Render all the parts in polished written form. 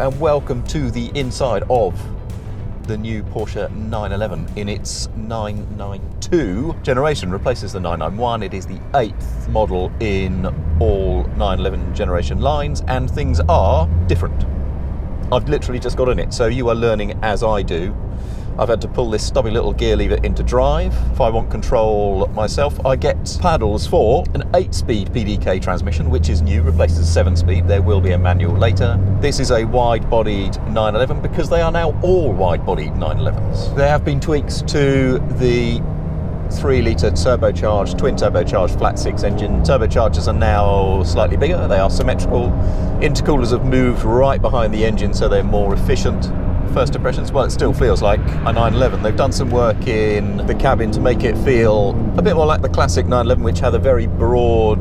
and welcome to the inside of the new Porsche 911 in its 992 generation. Replaces the 991. It is the 8th model in all 911 generation lines, and things are different. I've literally just got in it, so you are learning as I do. I've had to pull this stubby little gear lever into drive. If I want control myself, I get paddles for an 8-speed PDK transmission, which is new, replaces a 7-speed. There will be a manual later. This is a wide-bodied 911 because they are now all wide-bodied 911s. There have been tweaks to the 3-litre turbocharged, twin turbocharged flat 6 engine. Turbochargers are now slightly bigger. They are symmetrical. Intercoolers have moved right behind the engine, so they're more efficient. First impressions, well, it still feels like a 911. They've done some work in the cabin to make it feel a bit more like the classic 911, which had a very broad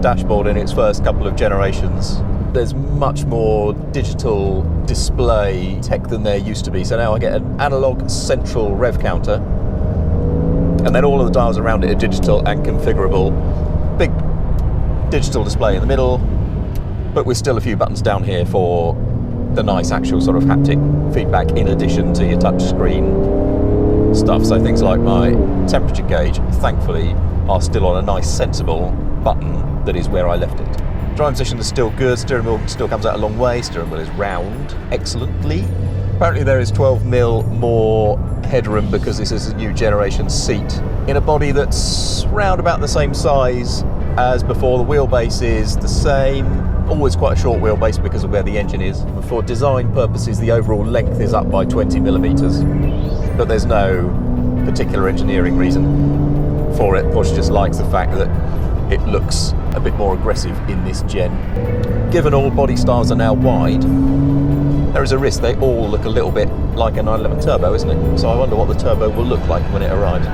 dashboard in its first couple of generations. There's much more digital display tech than there used to be. So now I get an analog central rev counter, and then all of the dials around it are digital and configurable. Big digital display in the middle, but with still a few buttons down here for the nice actual sort of haptic feedback in addition to your touch screen stuff. So things like my temperature gauge, thankfully, are still on a nice sensible button that is where I left it. Driving position is still good, steering wheel still comes out a long way, steering wheel is round excellently. Apparently there is 12mm more headroom because this is a new generation seat in a body that's round about the same size as before. The wheelbase is the same. Always quite a short wheelbase because of where the engine is. For design purposes, the overall length is up by 20mm, but there's no particular engineering reason for it. Porsche just likes the fact that it looks a bit more aggressive in this gen. Given all body styles are now wide, there is a risk they all look a little bit like a 911 Turbo, isn't it? So I wonder what the Turbo will look like when it arrives.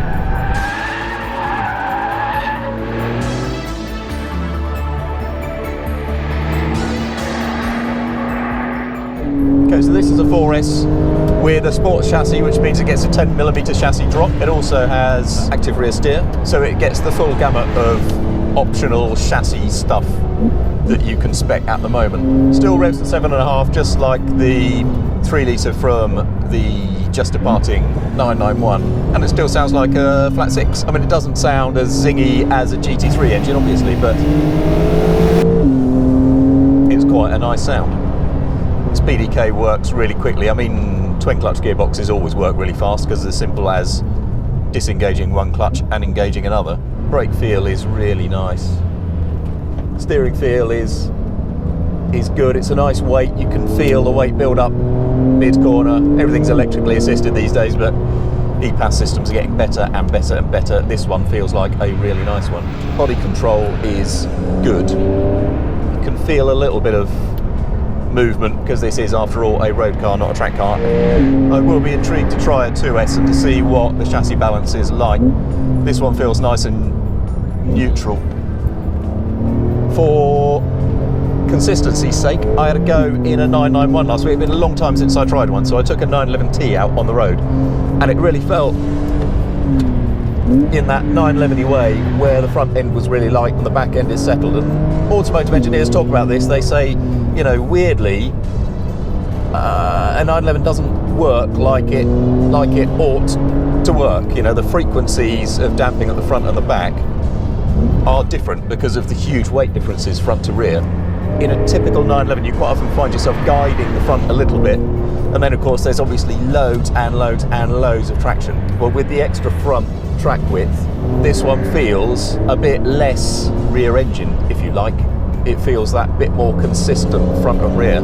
Okay, so this is a 4S with a sports chassis, which means it gets a 10mm chassis drop. It also has active rear steer, so it gets the full gamut of optional chassis stuff that you can spec at the moment. Still revs at 7.5, just like the 3-litre from the just departing 991, and it still sounds like a flat 6. I mean, it doesn't sound as zingy as a GT3 engine, obviously, but it's quite a nice sound. This PDK works really quickly. I mean, twin clutch gearboxes always work really fast because it's as simple as disengaging one clutch and engaging another. Brake feel is really nice. Steering feel is good. It's a nice weight. You can feel the weight build up mid-corner. Everything's electrically assisted these days, but e-pass systems are getting better and better and better. This one feels like a really nice one. Body control is good. You can feel a little bit of movement because this is, after all, a road car, not a track car. I will be intrigued to try a 2S and to see what the chassis balance is like. This one feels nice and neutral. For consistency's sake, I had a go in a 991 last week. It's been a long time since I tried one, so I took a 911T out on the road, and it really felt in that 911-y way where the front end was really light and the back end is settled. And automotive engineers talk about this. They say, you know, weirdly, a 911 doesn't work like it ought to work. You know, the frequencies of damping at the front and the back are different because of the huge weight differences front to rear. In a typical 911, you quite often find yourself guiding the front a little bit, and then of course there's obviously loads and loads and loads of traction. Well, with the extra front track width, this one feels a bit less rear engine, if you like. It feels that bit more consistent front and rear.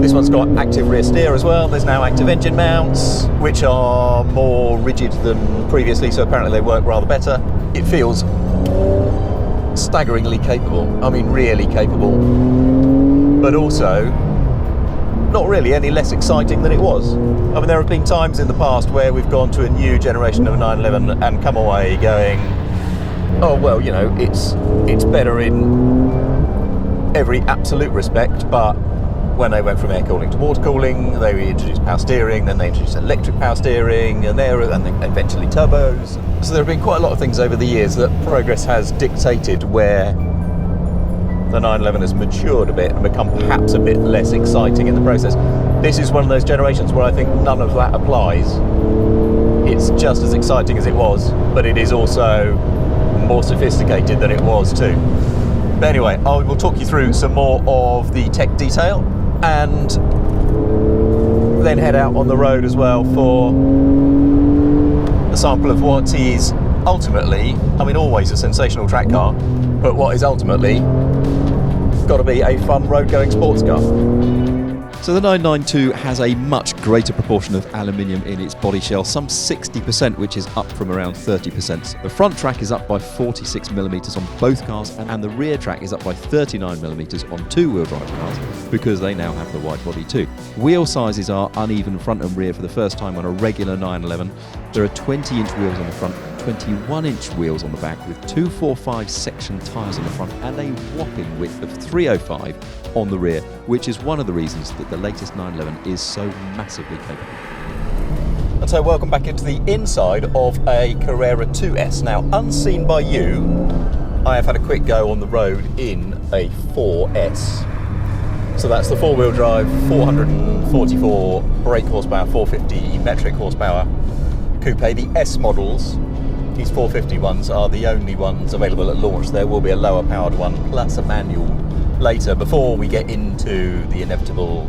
This one's got active rear steer as well. There's now active engine mounts, which are more rigid than previously, so apparently they work rather better. It feels staggeringly capable. I mean, really capable, but also not really any less exciting than it was. I mean, there have been times in the past where we've gone to a new generation of 911 and come away going, oh well, you know, it's better in every absolute respect, but when they went from air cooling to water cooling, they introduced power steering, then they introduced electric power steering, and then eventually turbos. So there have been quite a lot of things over the years that progress has dictated where the 911 has matured a bit and become perhaps a bit less exciting in the process. This is one of those generations where I think none of that applies. It's just as exciting as it was, but it is also more sophisticated than it was too. But anyway, I will talk you through some more of the tech detail and then head out on the road as well for a sample of what is ultimately, I mean, always a sensational track car, but what is ultimately got to be a fun road-going sports car. So the 992 has a much greater proportion of aluminium in its body shell, some 60%, which is up from around 30%. The front track is up by 46mm on both cars, and the rear track is up by 39mm on two-wheel drive cars, because they now have the wide body too. Wheel sizes are uneven front and rear for the first time on a regular 911. There are 20-inch wheels on the front, 21-inch wheels on the back, with 245 section tyres on the front and a whopping width of 305 on the rear, which is one of the reasons that the latest 911 is so massively capable. And so welcome back into the inside of a Carrera 2S. Now, unseen by you, I have had a quick go on the road in a 4S. So that's the four-wheel drive, 444 brake horsepower, 450 metric horsepower coupe. The S models, these 450 ones, are the only ones available at launch. There will be a lower powered one plus a manual later, before we get into the inevitable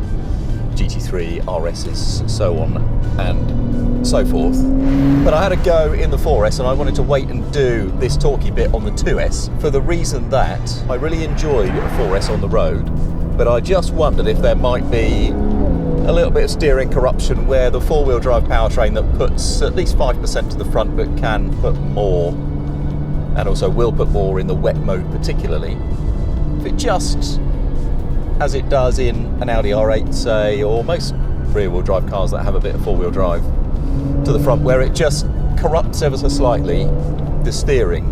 GT3 RSs, so on and so forth. But I had a go in the 4S and I wanted to wait and do this talky bit on the 2S for the reason that I really enjoyed a 4S on the road, but I just wondered if there might be a little bit of steering corruption where the four-wheel drive powertrain that puts at least 5% to the front but can put more, and also will put more in the wet mode particularly, if it just, as it does in an Audi R8 say, or most rear-wheel drive cars that have a bit of four-wheel drive to the front, where it just corrupts ever so slightly the steering,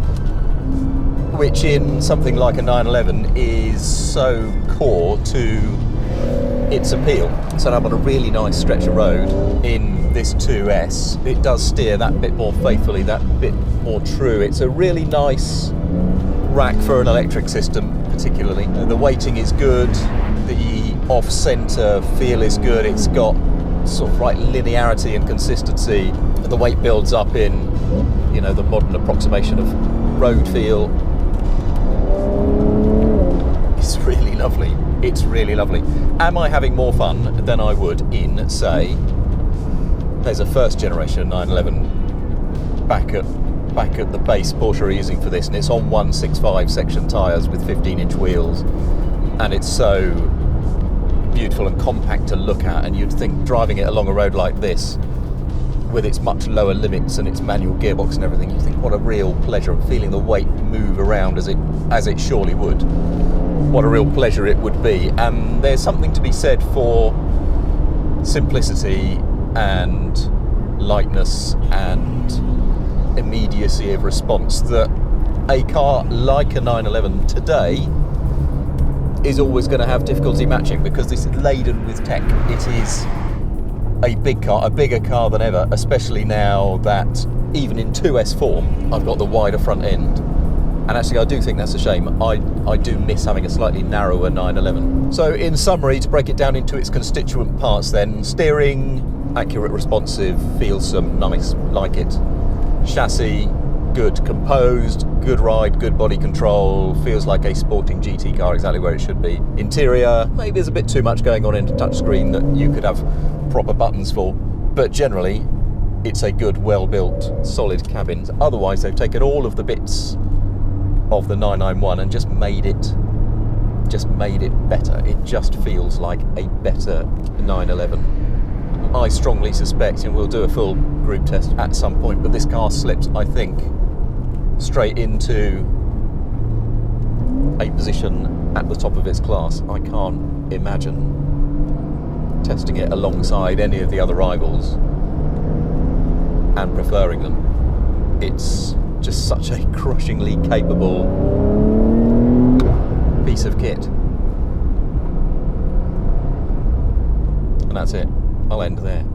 which in something like a 911 is so core to its appeal. So I'm on a really nice stretch of road in this 2S. It does steer that bit more faithfully, that bit more true. It's a really nice rack for an electric system particularly. The weighting is good, the off-centre feel is good, it's got sort of right linearity and consistency. The weight builds up in, you know, the modern approximation of road feel. It's really lovely. It's really lovely. Am I having more fun than I would in, say, there's a first generation 911 back at the base Porsche are using for this, and it's on 165 section tyres with 15-inch wheels, and it's so beautiful and compact to look at, and you'd think driving it along a road like this with its much lower limits and its manual gearbox and everything, you think what a real pleasure of feeling the weight move around as it surely would. What a real pleasure it would be. And there's something to be said for simplicity and lightness and immediacy of response that a car like a 911 today is always going to have difficulty matching, because this is laden with tech. It is a big car, a bigger car than ever, especially now that even in 2S form I've got the wider front end. And actually I do think that's a shame. I do miss having a slightly narrower 911. So in summary, to break it down into its constituent parts then, steering, accurate, responsive, feelsome, nice, like it. Chassis, good, composed, good ride, good body control, feels like a sporting GT car, exactly where it should be. Interior, maybe there's a bit too much going on in the touchscreen that you could have proper buttons for, but generally it's a good, well-built, solid cabin. Otherwise they've taken all of the bits of the 991 and just made it better. It just feels like a better 911. I strongly suspect, and we'll do a full group test at some point, but this car slips, I think, straight into a position at the top of its class. I can't imagine testing it alongside any of the other rivals and preferring them. It's just such a crushingly capable piece of kit. And that's it. I'll end there.